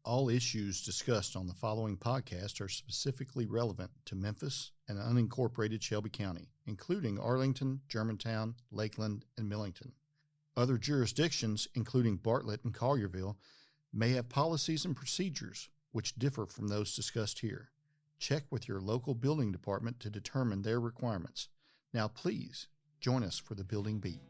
All issues discussed on the following podcast are specifically relevant to Memphis and unincorporated Shelby County, including Arlington, Germantown, Lakeland, and Millington. Other jurisdictions, including Bartlett and Collierville, may have policies and procedures which differ from those discussed here. Check with your local building department to determine their requirements. Now, please join us for the Building Beat.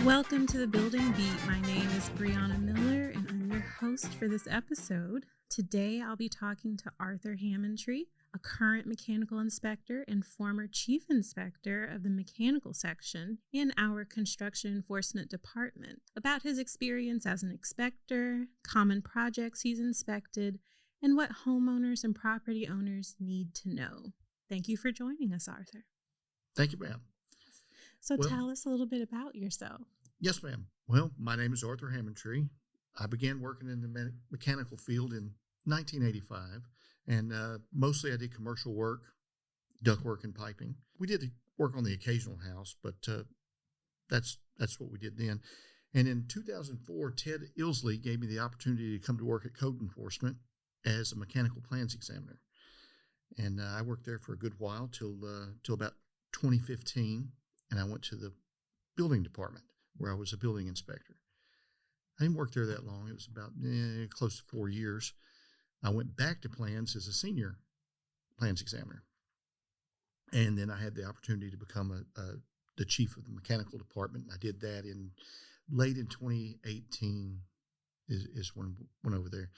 Welcome to the Building Beat. My name is Breana Miller, and I'm your host for this episode. Today, I'll be talking to Arthur Hammontree, a current mechanical inspector and former chief inspector of the mechanical section in our construction enforcement department, about his experience as an inspector, common projects he's inspected, and what homeowners and property owners need to know. Thank you for joining us, Arthur. Thank you, ma'am. So tell us a little bit about yourself. Yes, ma'am. Well, my name is Arthur Hammontree. I began working in the mechanical field in 1985, and mostly I did commercial work, ductwork and piping. We did work on the occasional house, but that's what we did then. And in 2004, Ted Ilsley gave me the opportunity to come to work at Code Enforcement as a mechanical plans examiner. And I worked there for a good while till about 2015, and I went to the building department where I was a building inspector. I didn't work there that long. It was about close to 4 years. I went back to plans as a senior plans examiner. And then I had the opportunity to become the chief of the mechanical department. I did that late in 2018 is when I went over there.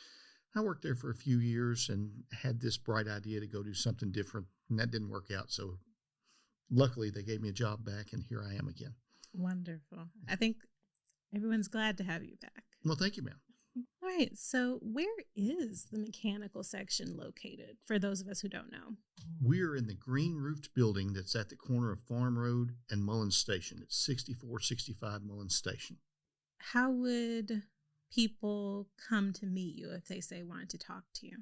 I worked there for a few years and had this bright idea to go do something different, and that didn't work out. So luckily they gave me a job back, and here I am again. Wonderful. I think everyone's glad to have you back. Well, thank you, ma'am. All right. So where is the mechanical section located for those of us who don't know? We're in the green roofed building that's at the corner of Farm Road and Mullins Station. It's 6465 Mullins Station. How would people come to meet you if they wanted to talk to you?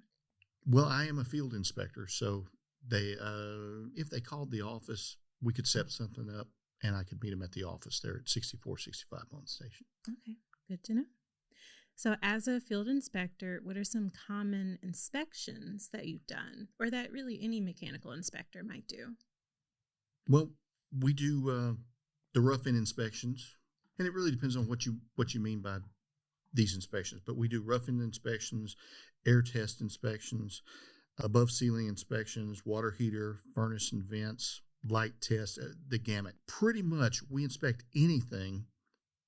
Well, I am a field inspector, so if they called the office, we could set something up, and I could meet them at the office there at 6465 Mullins Station. Okay, good to know. So as a field inspector, what are some common inspections that you've done, or that really any mechanical inspector might do? Well, we do the rough-in inspections, and it really depends on what you mean by these inspections. But we do rough-in inspections, air test inspections, above ceiling inspections, water heater, furnace and vents, light tests, the gamut. Pretty much we inspect anything,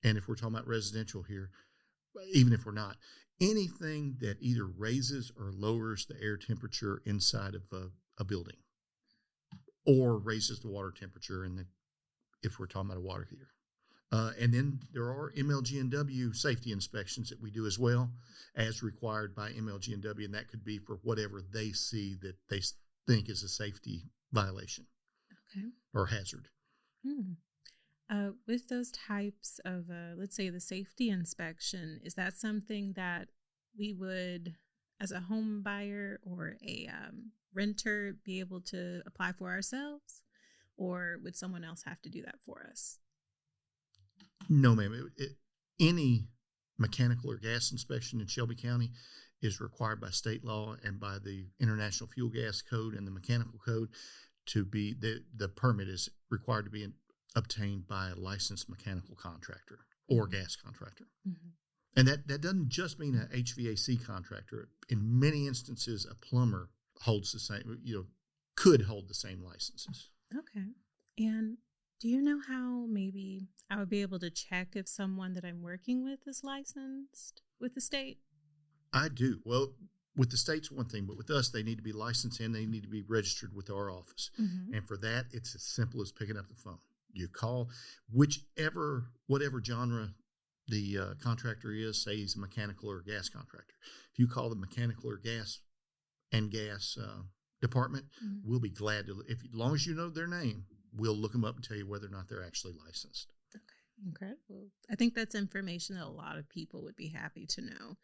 and if we're talking about residential here, even if we're not, anything that either raises or lowers the air temperature inside of a building, or raises the water temperature if we're talking about a water heater. And then there are MLG&W safety inspections that we do as well, as required by MLG&W, and that could be for whatever they see that they think is a safety violation. Okay. Or hazard. With those types of, let's say the safety inspection, is that something that we would, as a home buyer or a renter, be able to apply for ourselves? Or would someone else have to do that for us? No, ma'am. Any mechanical or gas inspection in Shelby County is required by state law and by the International Fuel Gas Code and the Mechanical Code to be, the permit is required to be obtained by a licensed mechanical contractor or gas contractor. Mm-hmm. And that doesn't just mean an HVAC contractor. In many instances, a plumber holds the same, could hold the same licenses. Okay. And do you know how maybe I would be able to check if someone that I'm working with is licensed with the state? I do. Well, with the state's one thing, but with us, they need to be licensed and they need to be registered with our office. Mm-hmm. And for that, it's as simple as picking up the phone. You call whatever genre the contractor is, say he's a mechanical or gas contractor. If you call the mechanical or gas department, mm-hmm. we'll be glad to, as long as you know their name, we'll look them up and tell you whether or not they're actually licensed. Okay, incredible. I think that's information that a lot of people would be happy to know.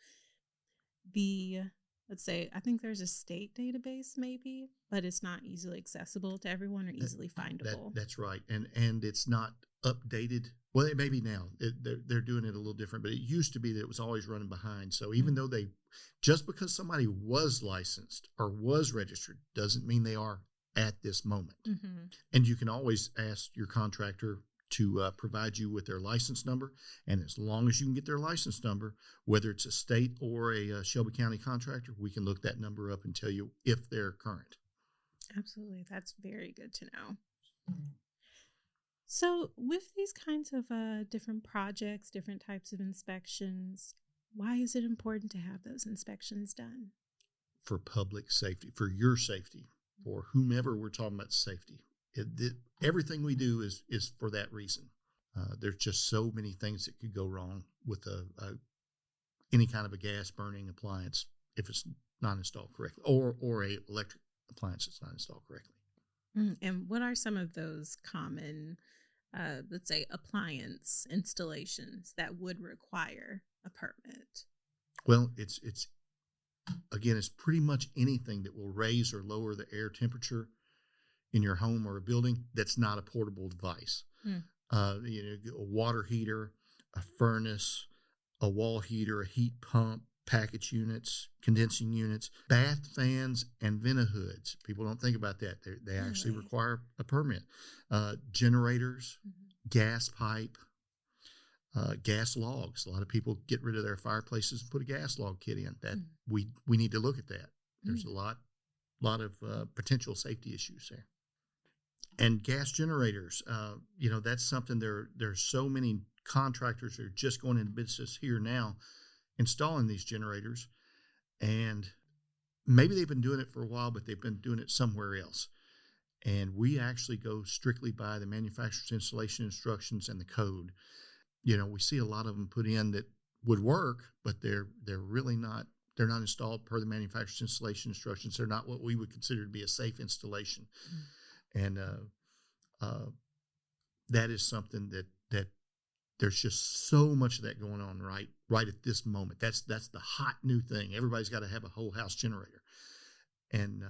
The let's say, I think there's a state database maybe, but it's not easily accessible to everyone or easily findable. That's right. And it's not updated. Well, it may be now. They're doing it a little different, but it used to be that it was always running behind. So even though just because somebody was licensed or was registered doesn't mean they are at this moment. Mm-hmm. And you can always ask your contractor to provide you with their license number. And as long as you can get their license number, whether it's a state or a Shelby County contractor, we can look that number up and tell you if they're current. Absolutely. That's very good to know. So with these kinds of different projects, different types of inspections, why is it important to have those inspections done? For public safety, for your safety, for whomever we're talking about safety. Everything we do is for that reason. There's just so many things that could go wrong with any kind of a gas burning appliance if it's not installed correctly, or a electric appliance that's not installed correctly. And what are some of those common, let's say, appliance installations that would require a permit? Well, it's pretty much anything that will raise or lower the air temperature in your home or a building that's not a portable device. A water heater, a furnace, a wall heater, a heat pump, package units, condensing units, bath fans, and vent hoods. People don't think about that. They actually require a permit. Generators, gas pipe, gas logs. A lot of people get rid of their fireplaces and put a gas log kit in. That we need to look at that. There's a lot of potential safety issues there. And gas generators, that's something. There's so many contractors that are just going into business here now, installing these generators, and maybe they've been doing it for a while, but they've been doing it somewhere else. And we actually go strictly by the manufacturer's installation instructions and the code. We see a lot of them put in that would work, but they're really not. They're not installed per the manufacturer's installation instructions. They're not what we would consider to be a safe installation. And that is something that there's just so much of that going on right at this moment. That's the hot new thing. Everybody's got to have a whole house generator, and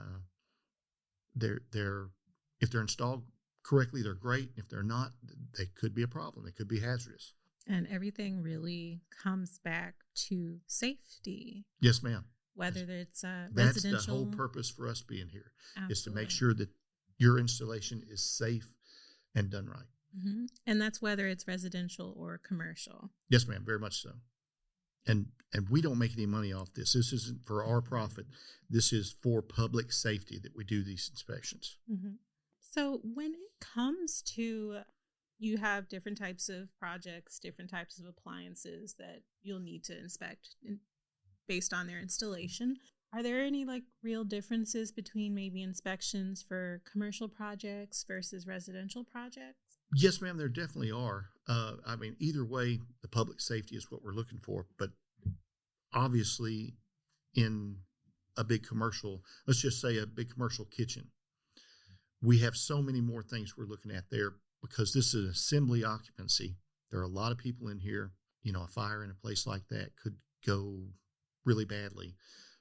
if they're installed correctly, they're great. If they're not, they could be a problem. They could be hazardous. And everything really comes back to safety. Yes, ma'am. Whether it's residential. That's the whole purpose for us being here. Absolutely. Is to make sure that your installation is safe and done right. Mm-hmm. And that's whether it's residential or commercial. Yes, ma'am. Very much so. And we don't make any money off this. This isn't for our profit. This is for public safety that we do these inspections. Mm-hmm. So when it comes to, you have different types of projects, different types of appliances that you'll need to inspect based on their installation. Are there any real differences between maybe inspections for commercial projects versus residential projects? Yes, ma'am, there definitely are. Either way, the public safety is what we're looking for. But obviously, in a big commercial, let's just say a big commercial kitchen, we have so many more things we're looking at there because this is an assembly occupancy. There are a lot of people in here. A fire in a place like that could go really badly.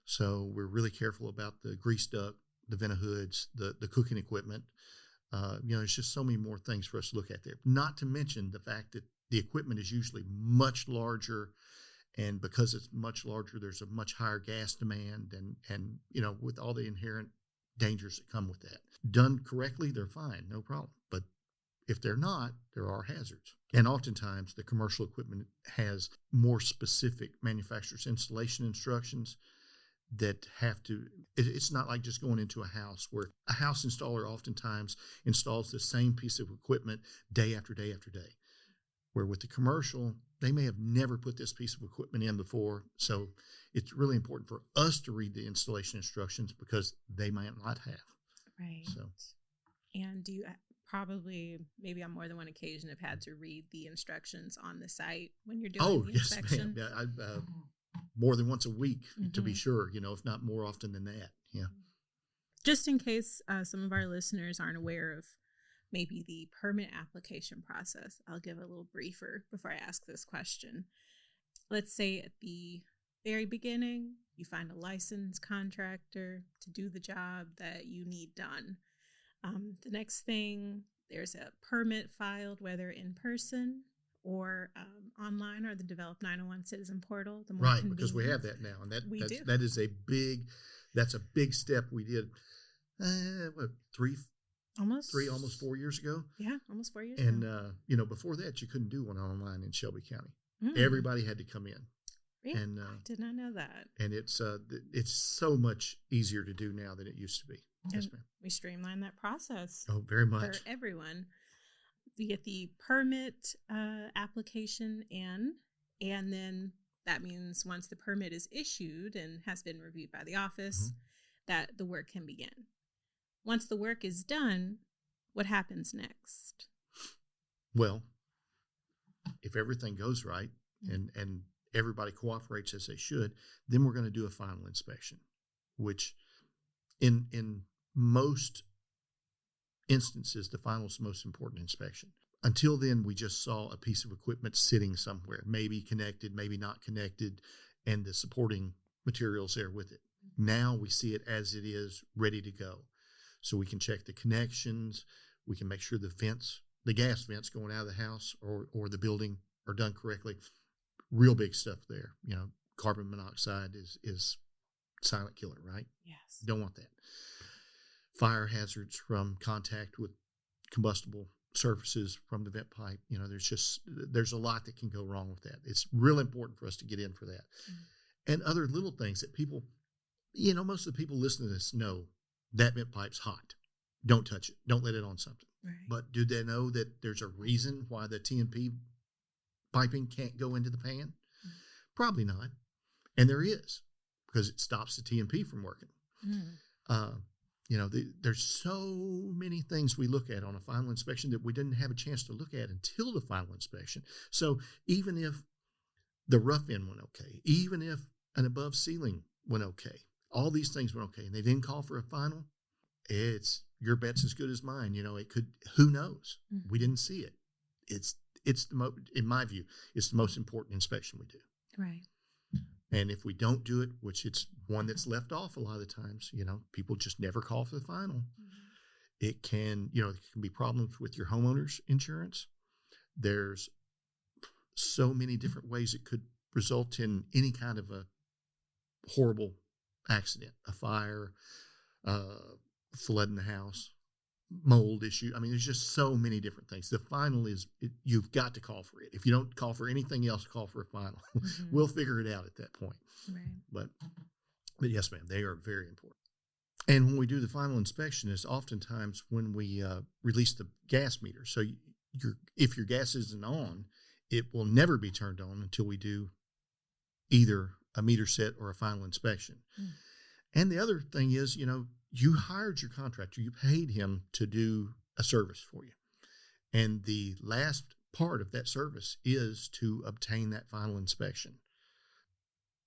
So we're really careful about the grease duct, the vent hoods, the cooking equipment. There's just so many more things for us to look at there. Not to mention the fact that the equipment is usually much larger, and because it's much larger, there's a much higher gas demand, and with all the inherent dangers that come with that. Done correctly, they're fine, no problem. But if they're not, there are hazards. And oftentimes, the commercial equipment has more specific manufacturer's installation instructions that have to, it's not like just going into a house where a house installer oftentimes installs the same piece of equipment day after day after day. Where with the commercial, they may have never put this piece of equipment in before. So it's really important for us to read the installation instructions because they might not have. Right. So, and do you probably, maybe on more than one occasion, have had to read the instructions on the site when you're doing the inspection? Yes, ma'am. Yeah, more than once a week, to be sure, if not more often than that. Yeah. Just in case some of our listeners aren't aware of maybe the permit application process, I'll give a little briefer before I ask this question. Let's say at the very beginning, you find a licensed contractor to do the job that you need done. The next thing, there's a permit filed, whether in person or online or the Develop 901 Citizen Portal. The more Right, because we have that now, and that is a big step we did. Almost 4 years ago. Yeah, almost 4 years and, ago. And before that, you couldn't do one online in Shelby County. Everybody had to come in. Really? And I did not know that. And it's so much easier to do now than it used to be. Yes, ma'am. We streamlined that process. Oh, very much. For everyone. We get the permit application in, and then that means once the permit is issued and has been reviewed by the office, that the work can begin. Once the work is done, what happens next? Well, if everything goes right and everybody cooperates as they should, then we're going to do a final inspection, which in most instances, the final is the most important inspection. Until then, we just saw a piece of equipment sitting somewhere, maybe connected, maybe not connected, and the supporting materials there with it. Now we see it as it is, ready to go. So we can check the connections. We can make sure the gas vents going out of the house or the building are done correctly. Real big stuff there. Carbon monoxide is silent killer, right? Yes. Don't want that. Fire hazards from contact with combustible surfaces from the vent pipe. There's a lot that can go wrong with that. It's real important for us to get in for that. And other little things that people, most of the people listening to this know that vent pipe's hot. Don't touch it. Don't let it on something. Right. But do they know that there's a reason why the TNP piping can't go into the pan? Probably not. And there is, because it stops the TNP from working. There's so many things we look at on a final inspection that we didn't have a chance to look at until the final inspection. So even if the rough end went okay, even if an above ceiling went okay, all these things went okay, and they didn't call for a final, it's your bet's as good as mine. It could, who knows? We didn't see it. It's in my view, it's the most important inspection we do. Right. And if we don't do it, which it's one that's left off a lot of the times, people just never call for the final. It can, there can be problems with your homeowner's insurance. There's so many different ways it could result in any kind of a horrible accident, a fire, flood in the house, mold issue. I mean, there's just so many different things. The final is, you've got to call for it. If you don't call for anything else, call for a final. We'll figure it out at that point. Right. But yes, ma'am, they are very important. And when we do the final inspection, is oftentimes when we release the gas meter. So if your gas isn't on, it will never be turned on until we do either a meter set or a final inspection. And the other thing is, you hired your contractor, you paid him to do a service for you. And the last part of that service is to obtain that final inspection.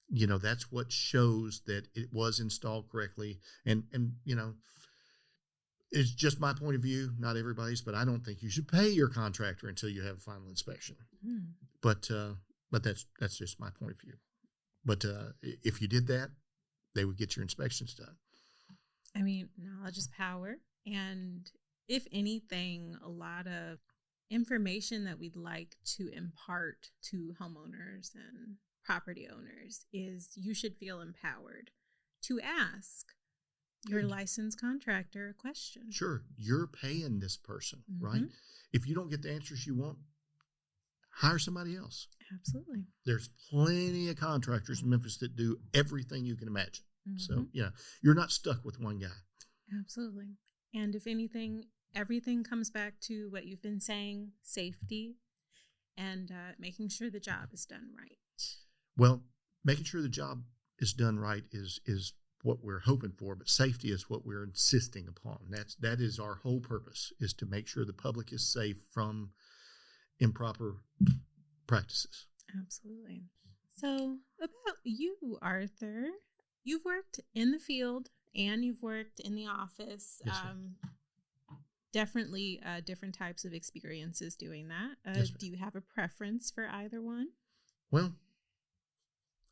That's what shows that it was installed correctly. And it's just my point of view, not everybody's, but I don't think you should pay your contractor until you have a final inspection. But that's just my point of view. But if you did that, they would get your inspections done. I mean, knowledge is power. And if anything, a lot of information that we'd like to impart to homeowners and property owners is you should feel empowered to ask your licensed contractor a question. Sure. You're paying this person, right? If you don't get the answers you want, hire somebody else. Absolutely. There's plenty of contractors in Memphis that do everything you can imagine. So, you're not stuck with one guy. Absolutely. And if anything, everything comes back to what you've been saying, safety and making sure the job is done right. Well, making sure the job is done right is what we're hoping for, but safety is what we're insisting upon. That is our whole purpose, is to make sure the public is safe from improper practices. Absolutely. So about you, Arthur, you've worked in the field and you've worked in the office. Yes, definitely different types of experiences doing that. Yes, do you have a preference for either one? Well,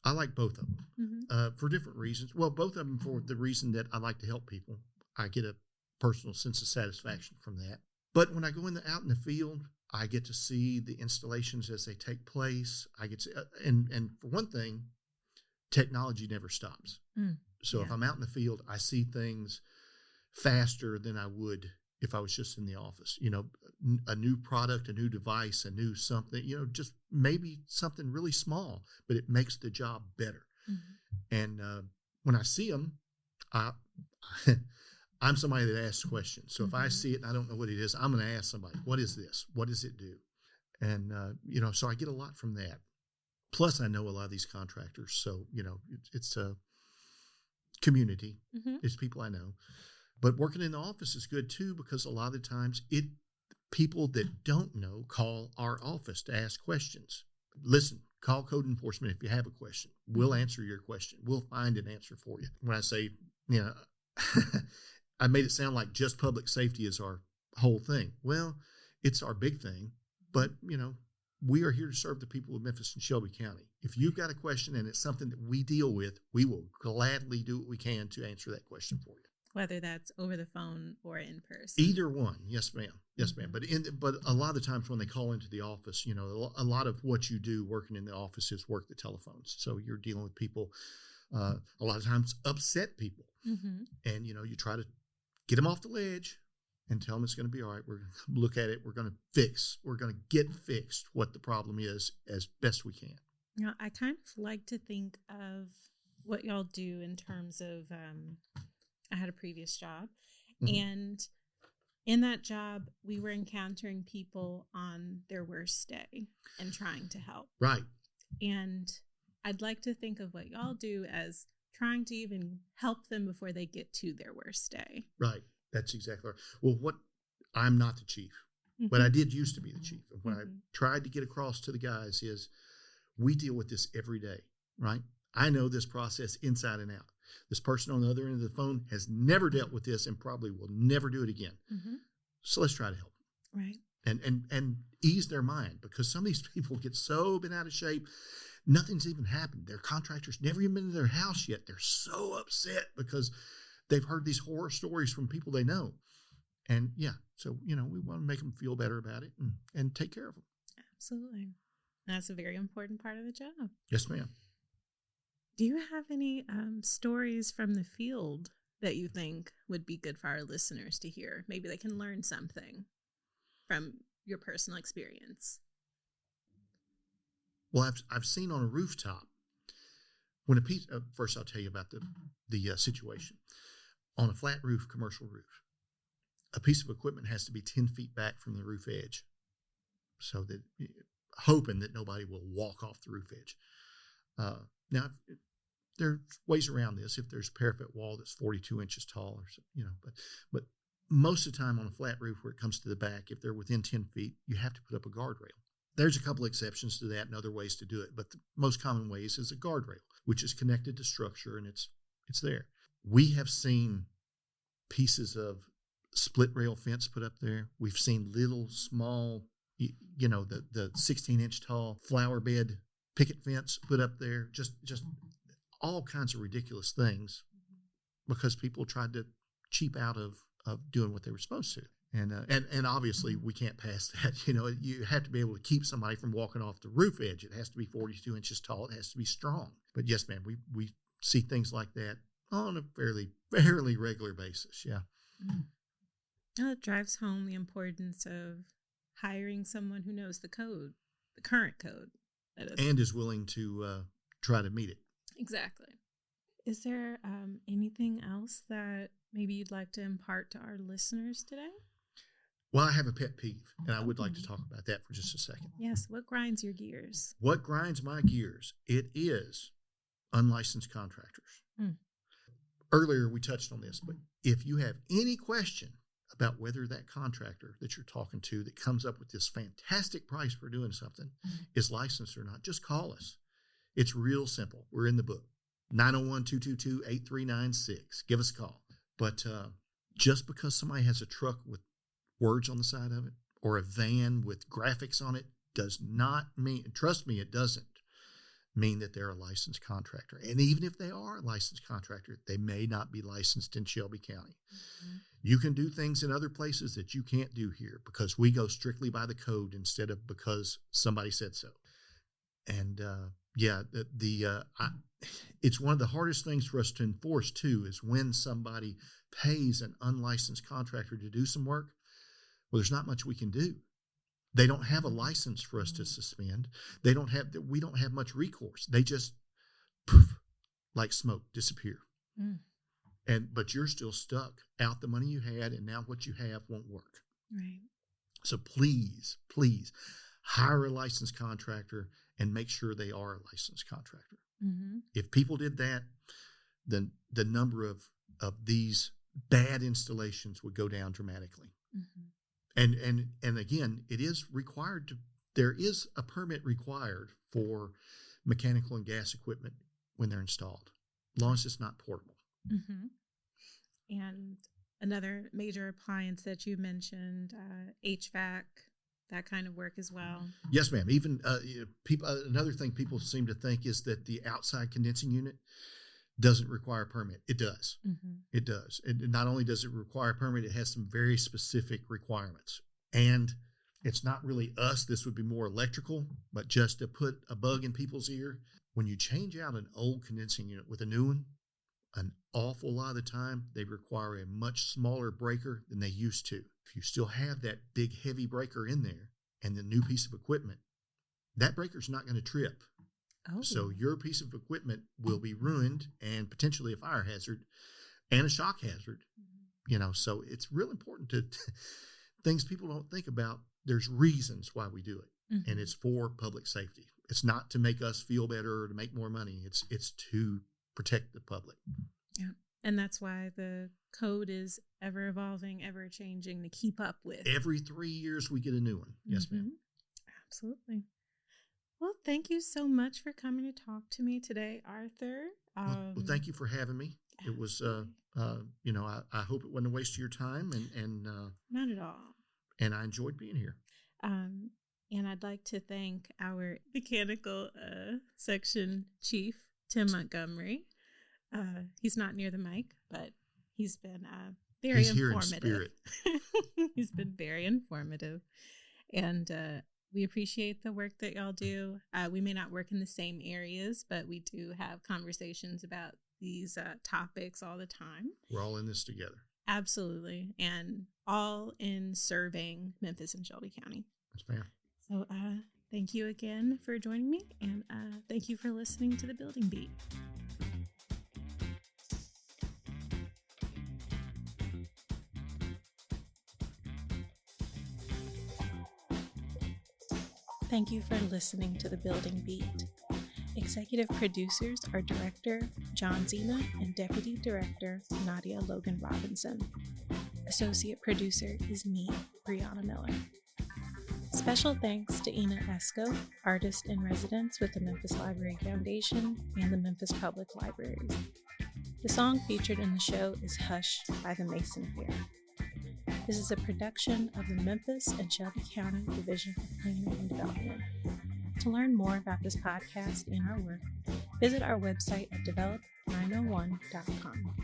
I like both of them Mm-hmm. for different reasons. Well, both of them for the reason that I like to help people. I get a personal sense of satisfaction from that. But when I go out in the field, I get to see the installations as they take place. I get to, and for one thing, technology never stops. So if I'm out in the field, I see things faster than I would if I was just in the office. You know, a new product, a new device, a new something, you know, just maybe something really small, but it makes the job better. Mm-hmm. And when I see them, I'm somebody that asks questions. So if I see it and I don't know what it is, I'm going to ask somebody, what is this? What does it do? And, you know, so I get a lot from that. Plus, I know a lot of these contractors. So, you know, it's a community. Mm-hmm. It's people I know. But working in the office is good, too, because a lot of the times people that don't know call our office to ask questions. Listen, call code enforcement if you have a question. We'll answer your question. We'll find an answer for you. When I say, you know, I made it sound like just public safety is our whole thing. Well, it's our big thing, but, you know, we are here to serve the people of Memphis and Shelby County. If you've got a question and it's something that we deal with, we will gladly do what we can to answer that question for you. Whether that's over the phone or in person. Either one. Yes, ma'am. Yes, ma'am. But a lot of the times when they call into the office, you know, a lot of what you do working in the office is work the telephones. So you're dealing with people, a lot of times upset people. Mm-hmm. And, you know, you try to get them off the ledge and tell them it's going to be all right. We're going to look at it. We're going to get fixed what the problem is as best we can. You know, I kind of like to think of what y'all do in terms of, I had a previous job, and in that job, we were encountering people on their worst day and trying to help. Right. And I'd like to think of what y'all do as trying to even help them before they get to their worst day. Right. That's exactly right. Well, I'm not the chief, but I did used to be the chief. And what I tried to get across to the guys is we deal with this every day, right? I know this process inside and out. This person on the other end of the phone has never dealt with this and probably will never do it again. Mm-hmm. So let's try to help them. Right. And ease their mind, because some of these people get so bent out of shape, nothing's even happened. Their contractor's never even been to their house yet. They're so upset because they've heard these horror stories from people they know. And yeah, so, you know, we want to make them feel better about it and take care of them. Absolutely. That's a very important part of the job. Yes, ma'am. Do you have any stories from the field that you think would be good for our listeners to hear? Maybe they can learn something from your personal experience. Well, I've seen on a rooftop when a piece. First, I'll tell you about the situation on a flat roof, commercial roof. A piece of equipment has to be 10 feet back from the roof edge, so that hoping that nobody will walk off the roof edge. Now, there's ways around this. If there's a parapet wall that's 42 inches tall, or so, you know, but most of the time on a flat roof where it comes to the back, if they're within 10 feet, you have to put up a guardrail. There's a couple exceptions to that and other ways to do it, but the most common ways is a guardrail, which is connected to structure and it's there. We have seen pieces of split rail fence put up there. We've seen little small, you know, the 16-inch tall flower bed picket fence put up there. Just all kinds of ridiculous things because people tried to cheap out of doing what they were supposed to. And obviously we can't pass that. You know, you have to be able to keep somebody from walking off the roof edge. It has to be 42 inches tall. It has to be strong. But yes, ma'am, we see things like that on a fairly regular basis. Yeah. Well, it drives home the importance of hiring someone who knows the code, the current code. And is willing to try to meet it. Exactly. Is there anything else that maybe you'd like to impart to our listeners today? Well, I have a pet peeve, and I would like to talk about that for just a second. Yes. What grinds your gears? What grinds my gears? It is unlicensed contractors. Earlier, we touched on this, but if you have any question about whether that contractor that you're talking to that comes up with this fantastic price for doing something is licensed or not, just call us. It's real simple. We're in the book. 901-222-8396. Give us a call. But just because somebody has a truck with words on the side of it or a van with graphics on it does not mean, trust me, it doesn't mean that they're a licensed contractor. And even if they are a licensed contractor, they may not be licensed in Shelby County. Mm-hmm. You can do things in other places that you can't do here because we go strictly by the code instead of because somebody said so. And it's one of the hardest things for us to enforce too, is when somebody pays an unlicensed contractor to do some work. Well, there's not much we can do. They don't have a license for us to suspend. We don't have much recourse. They just, poof, like smoke, disappear. But you're still stuck out the money you had, and now what you have won't work. Right. So please hire a licensed contractor and make sure they are a licensed contractor. Mm-hmm. If people did that, then the number of these bad installations would go down dramatically. Mm-hmm. And again, it is required there is a permit required for mechanical and gas equipment when they're installed, as long as it's not portable. Mm-hmm. And another major appliance that you mentioned, HVAC, that kind of work as well. Yes, ma'am. Even people. Another thing people seem to think is that the outside condensing unit doesn't require a permit. It does. Mm-hmm. It does. And not only does it require a permit, it has some very specific requirements. And it's not really us. This would be more electrical, but just to put a bug in people's ear, when you change out an old condensing unit with a new one, an awful lot of the time, they require a much smaller breaker than they used to. If you still have that big, heavy breaker in there and the new piece of equipment, that breaker's not going to trip. Oh. So your piece of equipment will be ruined and potentially a fire hazard and a shock hazard. Mm-hmm. So it's real important to things people don't think about. There's reasons why we do it, mm-hmm. and it's for public safety. It's not to make us feel better or to make more money. It's to protect the public. Yeah, and that's why the code is ever evolving, ever changing to keep up with. Every 3 years we get a new one. Yes, mm-hmm. ma'am. Absolutely. Well, thank you so much for coming to talk to me today, Arthur. Well, thank you for having me. It was, I hope it wasn't a waste of your time, and not at all. And I enjoyed being here. And I'd like to thank our mechanical section chief, Tim Montgomery. He's not near the mic, but he's been very informative. Here in spirit. He's been very informative, and we appreciate the work that y'all do. We may not work in the same areas, but we do have conversations about these topics all the time. We're all in this together. Absolutely. And all in serving Memphis and Shelby County. Yes, ma'am. So thank you again for joining me, and thank you for listening to The Building Beat. Thank you for listening to The Building Beat. Executive producers are Director John Zena and Deputy Director Nadia Logan Robinson. Associate producer is me, Breana Miller. Special thanks to Ina Esco, artist in residence with the Memphis Library Foundation and the Memphis Public Libraries. The song featured in the show is Hush by the Mason Fair. This is a production of the Memphis and Shelby County Division of Planning and Development. To learn more about this podcast and our work, visit our website at develop901.com.